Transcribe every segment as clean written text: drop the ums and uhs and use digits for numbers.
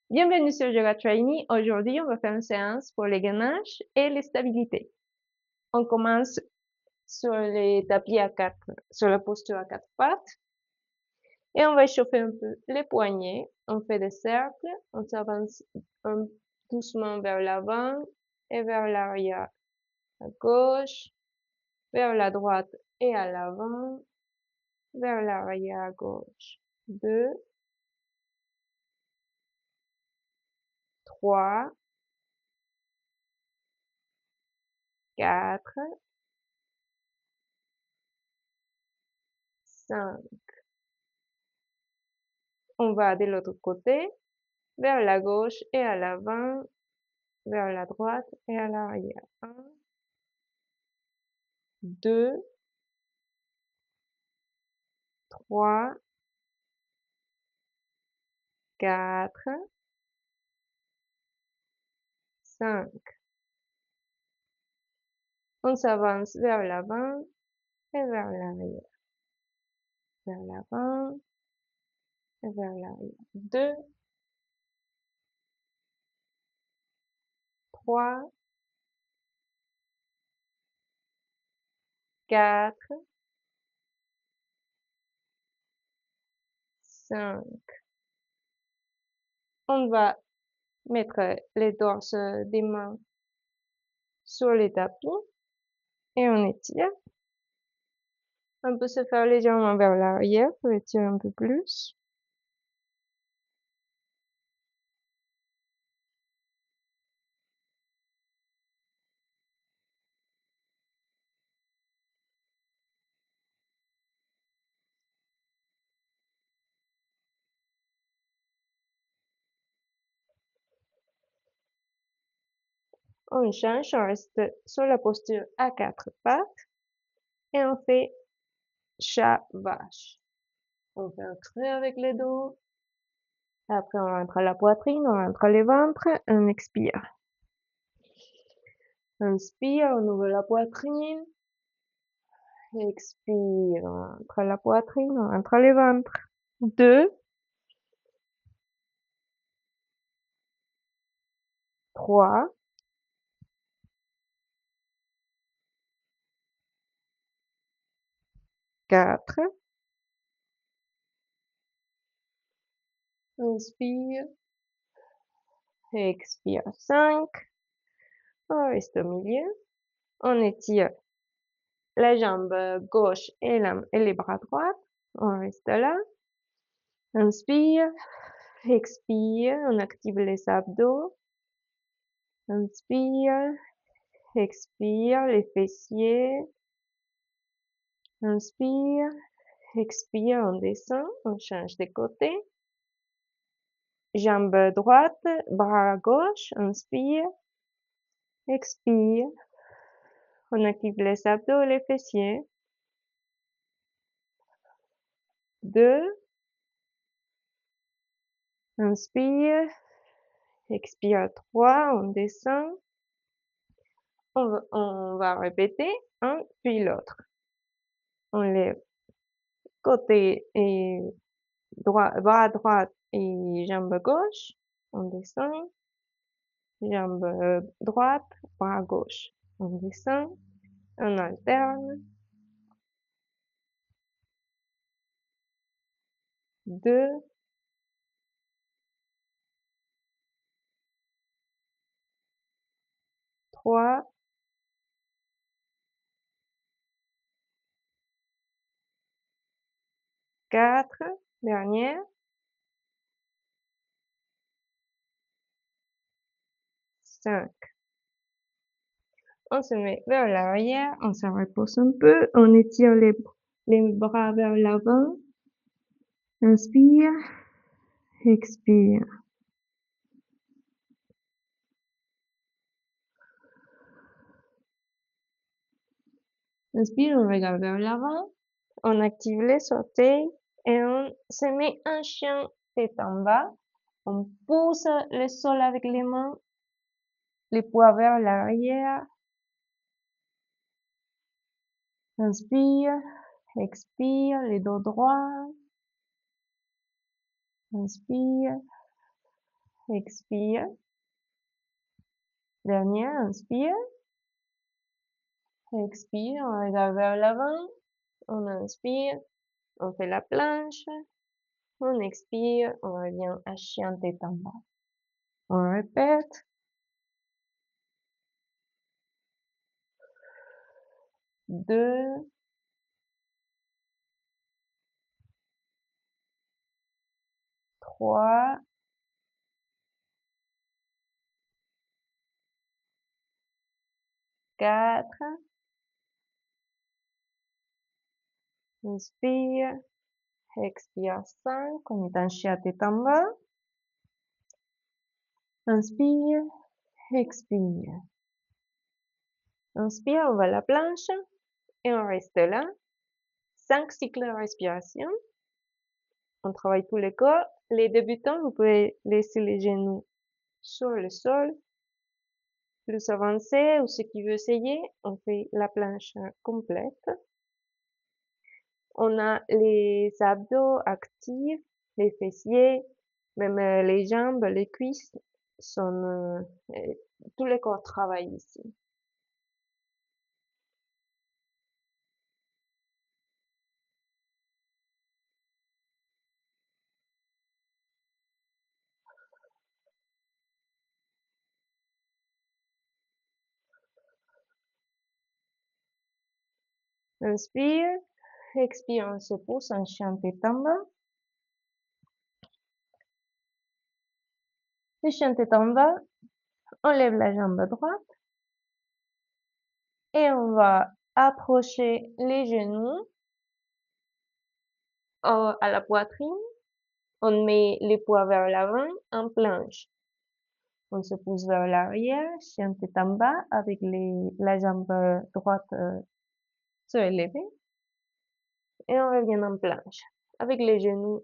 Bienvenue sur Yoga Trainee. Aujourd'hui, on va faire une séance pour les gainages et les stabilités. On commence sur les tapis à quatre, sur la posture à quatre pattes. Et on va échauffer un peu les poignets. On fait des cercles. On s'avance doucement vers l'avant et vers l'arrière. À gauche, vers la droite et à l'avant, vers l'arrière à gauche. 2, 3, 4, 5. On va de l'autre côté, vers la gauche et à l'avant, vers la droite et à l'arrière. 1, 2, 3, 4, 5. On s'avance vers l'avant et vers l'arrière. Vers l'avant et vers l'arrière. 2, 3, 4, 5. On va mettre les dorses des mains sur les tapis et on étire. On peut se faire légèrement vers l'arrière pour étirer un peu plus. On change, on reste sur la posture à quatre pattes et on fait chat vache. On fait un creux avec le dos. Après, on rentre la poitrine, on rentre le ventre, on expire. Inspire, on ouvre la poitrine. Expire, on rentre la poitrine, on rentre le ventre. 2, 3, 4. Inspire. Expire. 5. On reste au milieu. On étire la jambe gauche et les bras droits. On reste là. Inspire. Expire. On active les abdos. Inspire. Expire. Les fessiers. Inspire. Expire. On descend. On change de côté. Jambe droite. Bras gauche. Inspire. Expire. On active les abdos et les fessiers. 2. Inspire. Expire. 3. On descend. On va répéter un puis l'autre. On lève côté et droit, bras droit et jambe gauche. On descend. Jambe droite, bras gauche. On descend. On alterne. 2, 3, 4. Dernière. 5. On se met vers l'arrière, on se repose un peu, on étire les bras vers l'avant. Inspire, expire. Inspire, on regarde vers l'avant, on active les orteils et on se met un chien tête en bas. On pousse le sol avec les mains, les poids vers l'arrière. Inspire, expire, les dos droits. Inspire, expire. Dernière, inspire, expire, on regarde vers l'avant, on inspire, on fait la planche, on expire, on revient à chien tête en bas. On répète. 2, 3, 4, inspire, expire 5, on est en chien tête en bas. Inspire, expire. Inspire, on va à la planche et on reste là. 5 cycles de respiration. On travaille tout le corps. Les débutants, vous pouvez laisser les genoux sur le sol. Plus avancé ou ceux qui veulent essayer, on fait la planche complète. On a les abdos actifs, les fessiers, même les jambes, les cuisses, tout le corps travaille ici. Inspire, expire, on se pousse en chien tête en bas. Le chien tête en bas, on lève la jambe droite et on va approcher les genoux à la poitrine. On met les poids vers l'avant en planche. On se pousse vers l'arrière, chien tête en bas avec la jambe droite surélevée. Et on revient en planche avec les genoux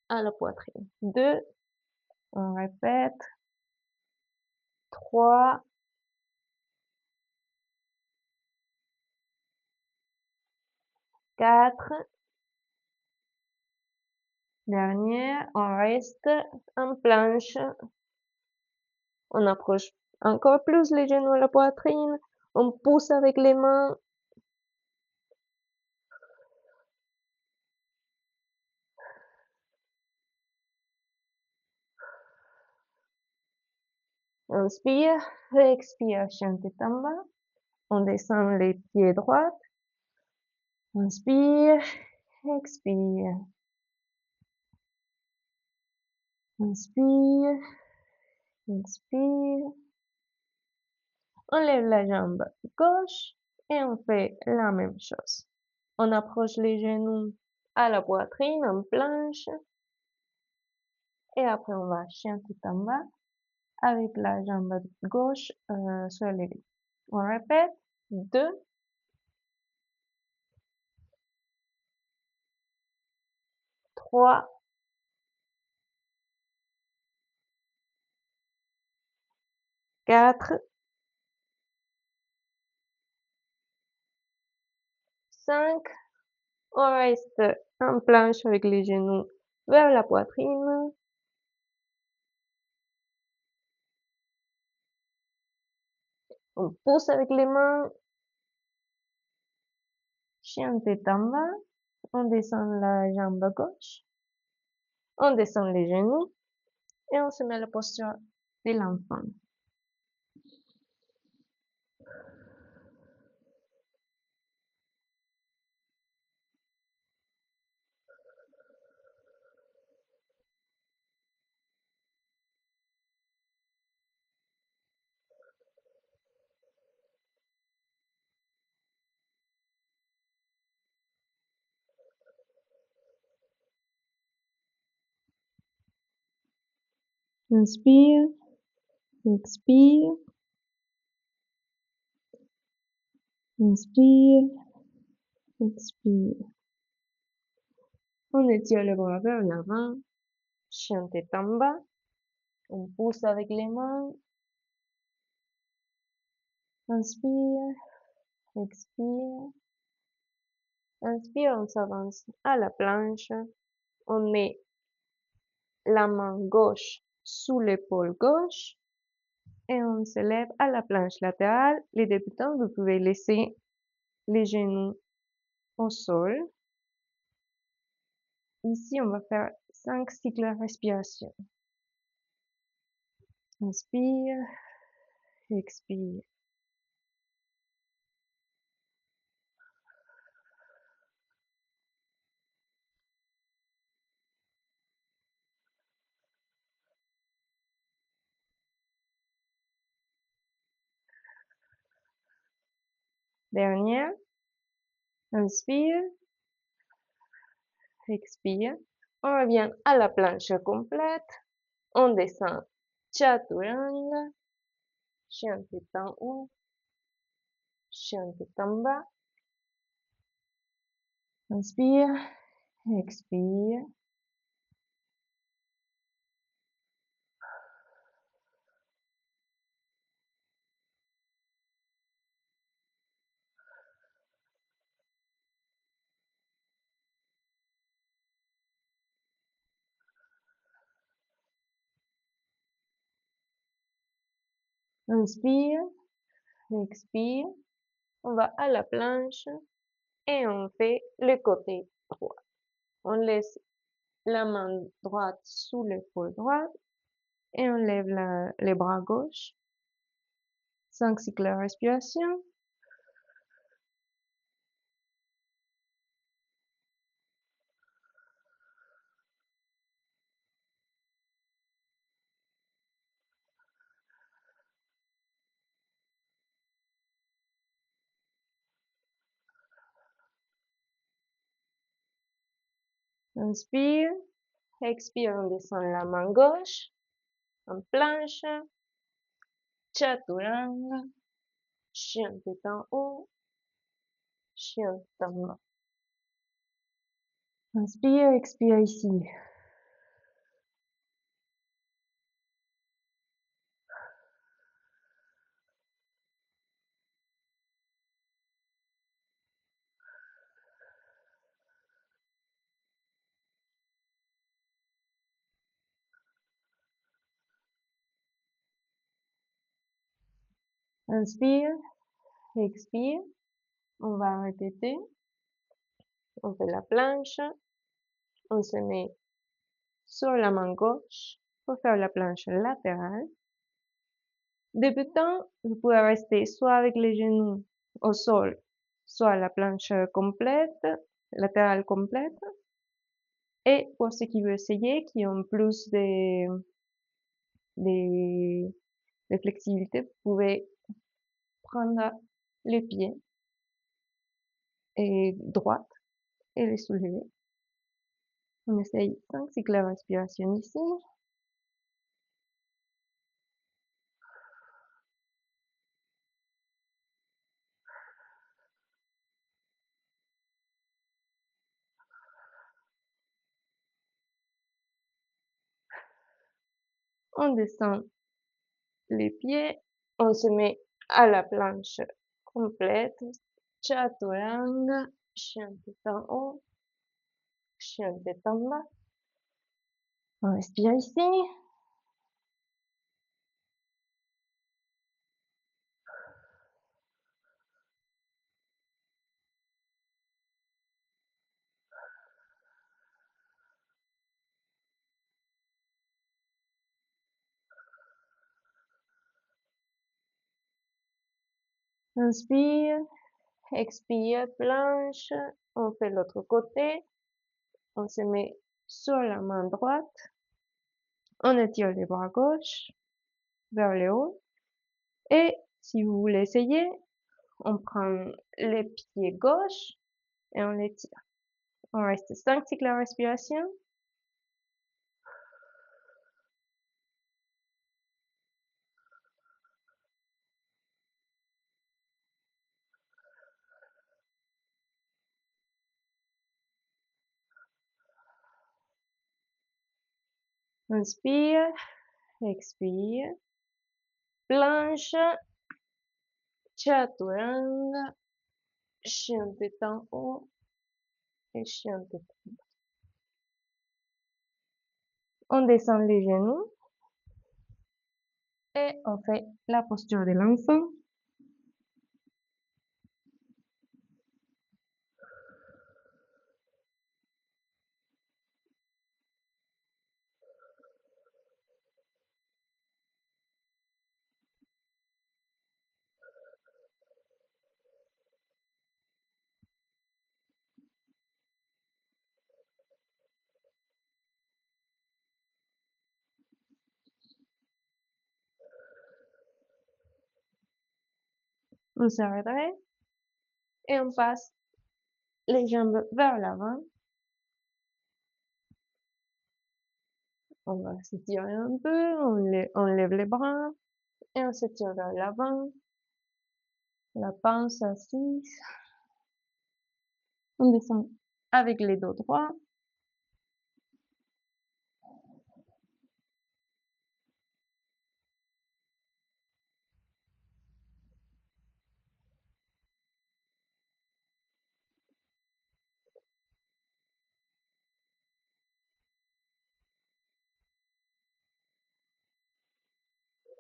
à la poitrine. 2, on répète. 3, 4, dernière, on reste en planche. On approche encore plus les genoux à la poitrine. On pousse avec les mains. Inspire, expire, chien tête en bas. On descend les pieds droits. Inspire, expire. Inspire, expire. On lève la jambe gauche et on fait la même chose. On approche les genoux à la poitrine en planche. Et après, on va chien tout en bas avec la jambe gauche surélevée. On répète. 2, 3, 4, 5. On reste en planche avec les genoux vers la poitrine. On pousse avec les mains. Chien tête en bas. On descend la jambe gauche. On descend les genoux. Et on se met à la posture de l'enfant. Inspire, expire, inspire, expire. On étire les bras vers l'avant, chien tête en bas. On pousse avec les mains. Inspire, expire. Inspire, on s'avance à la planche. On met la main gauche sous l'épaule gauche et on se lève à la planche latérale. Les débutants, vous pouvez laisser les genoux au sol. Ici, on va faire 5 cycles de respiration. Inspire, expire. Dernière. Inspire, expire. On revient à la planche complète. On descend chaturanga, chien tête en haut, chien tête en bas. Inspire, expire. Inspire, expire. On va à la planche et on fait le côté droit. On laisse la main droite sous l'épaule droite et on lève les bras gauche. 5 cycles de respiration. Inspire, expire, on descend la main gauche en planche, chaturanga, chien tête en haut, chien tête en bas. Inspire, expire ici. Inspire, expire. On va répéter. On fait la planche. On se met sur la main gauche pour faire la planche latérale. Débutant, vous pouvez rester soit avec les genoux au sol, soit à la planche complète, latérale complète. Et pour ceux qui veulent essayer, qui ont plus de, de flexibilité, vous pouvez prendre les pieds et droite et les soulever. On essaye 5 cycles de respiration ici. On descend les pieds. On se met à la planche complète. Chaturanga, chien tête en haut, chien tête en bas. On respire ici. Inspire, expire, planche. On fait l'autre côté. On se met sur la main droite. On étire les bras gauche vers le haut. Et si vous voulez essayer, on prend les pieds gauche et on les tire. On reste 5 cycles de respiration. Inspire, expire, planche, chaturanga, chien tête en haut et chien tête en bas. On descend les genoux Et on fait la posture de l'enfant. On se redresse et on passe les jambes vers l'avant. On va s'étirer un peu, on lève les bras et on s'étire vers l'avant. La pince assise. On descend avec les dos droits.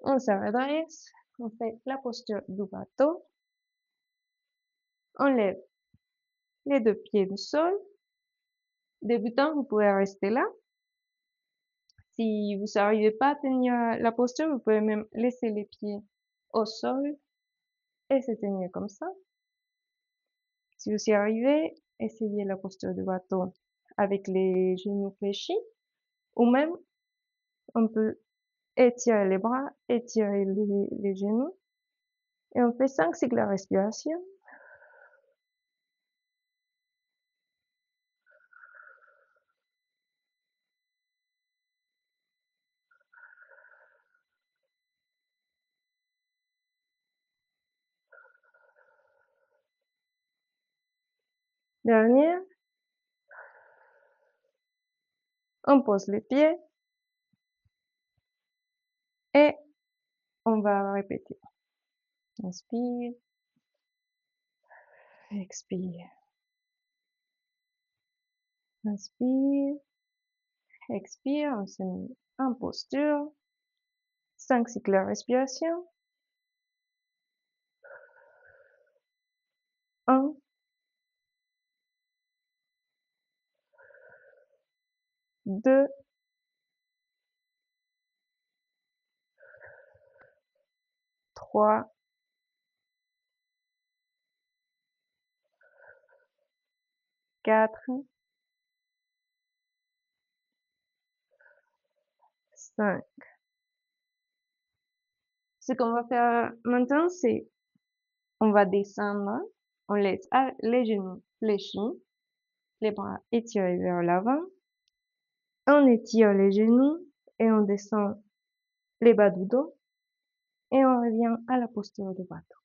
On se redresse. On fait la posture du bateau. On lève les deux pieds du sol. Débutant, vous pouvez rester là. Si vous n'arrivez pas à tenir la posture, vous pouvez même laisser les pieds au sol et se tenir comme ça. Si vous y arrivez, essayez la posture du bateau avec les genoux fléchis ou même on peut étirer les bras, étirer les genoux et on fait 5 cycles de respiration. Dernière, on pose les pieds et on va répéter. Inspire, expire. Inspire, expire, on se met en posture. 5 cycles de respiration. 1, 2, 3, 4, 5. Ce qu'on va faire maintenant, c'est on va descendre, on laisse les genoux fléchis, les bras étirés vers l'avant, on étire les genoux et on descend les bas du dos et on revient à la posture du bateau.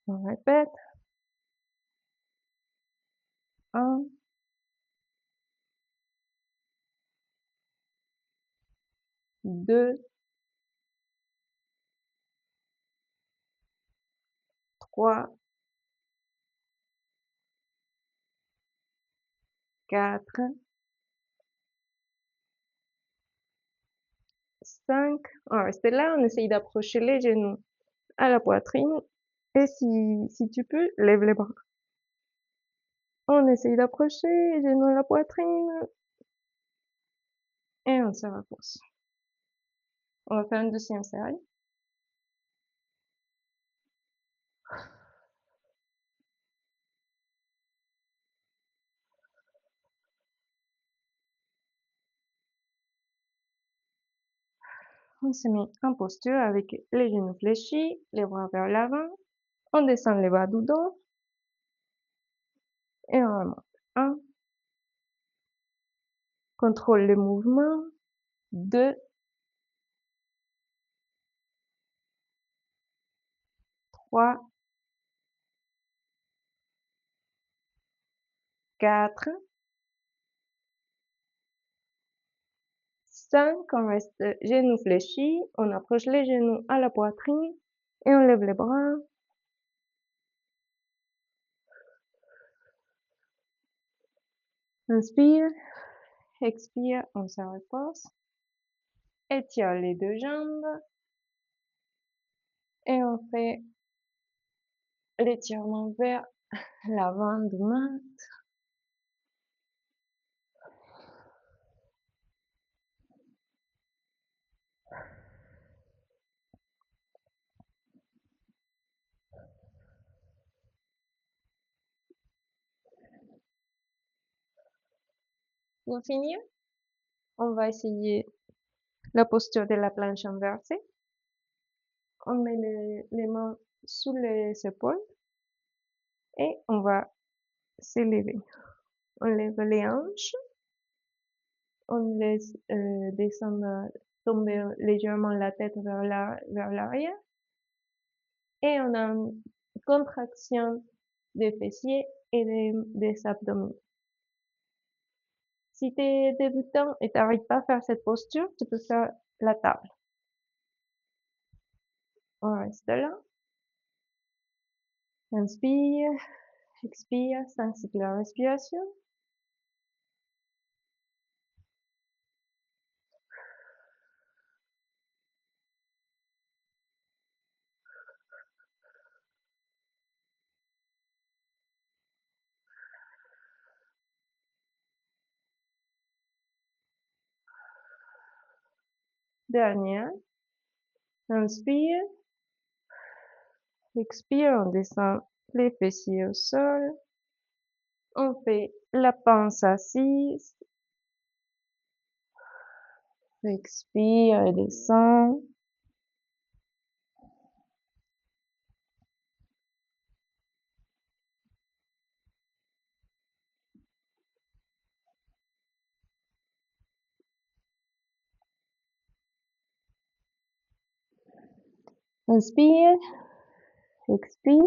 On répète. 1, 2, 3, 4, 5. On va rester là, on essaye d'approcher les genoux à la poitrine et si tu peux, lève les bras. On essaye d'approcher les genoux à la poitrine et on se repose. On va faire une deuxième série. On se met en posture avec les genoux fléchis, les bras vers l'avant. On descend les bas du dos et on remonte. 1, contrôle le mouvement. 2, 3, 4, 5, on reste genoux fléchis, on approche les genoux à la poitrine et on lève les bras. Inspire, expire, on se repose. Étire les deux jambes. Et on fait l'étirement vers l'avant du mat. Pour finir, on va essayer la posture de la planche inversée. On met les mains sous les épaules et on va s'élever. On lève les hanches, on laisse descendre, tomber légèrement la tête vers l'arrière et on a une contraction des fessiers et des abdominaux. Si tu es débutant et tu n'arrives pas à faire cette posture, tu peux faire la table. On reste là. Inspire, expire, 5 cycles de respiration. Dernière. Inspire, expire, on descend les fessiers au sol. On fait la pince assise. Expire et descend. Inspire, expire.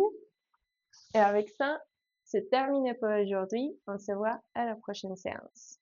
Et avec ça, c'est terminé pour aujourd'hui. On se voit à la prochaine séance.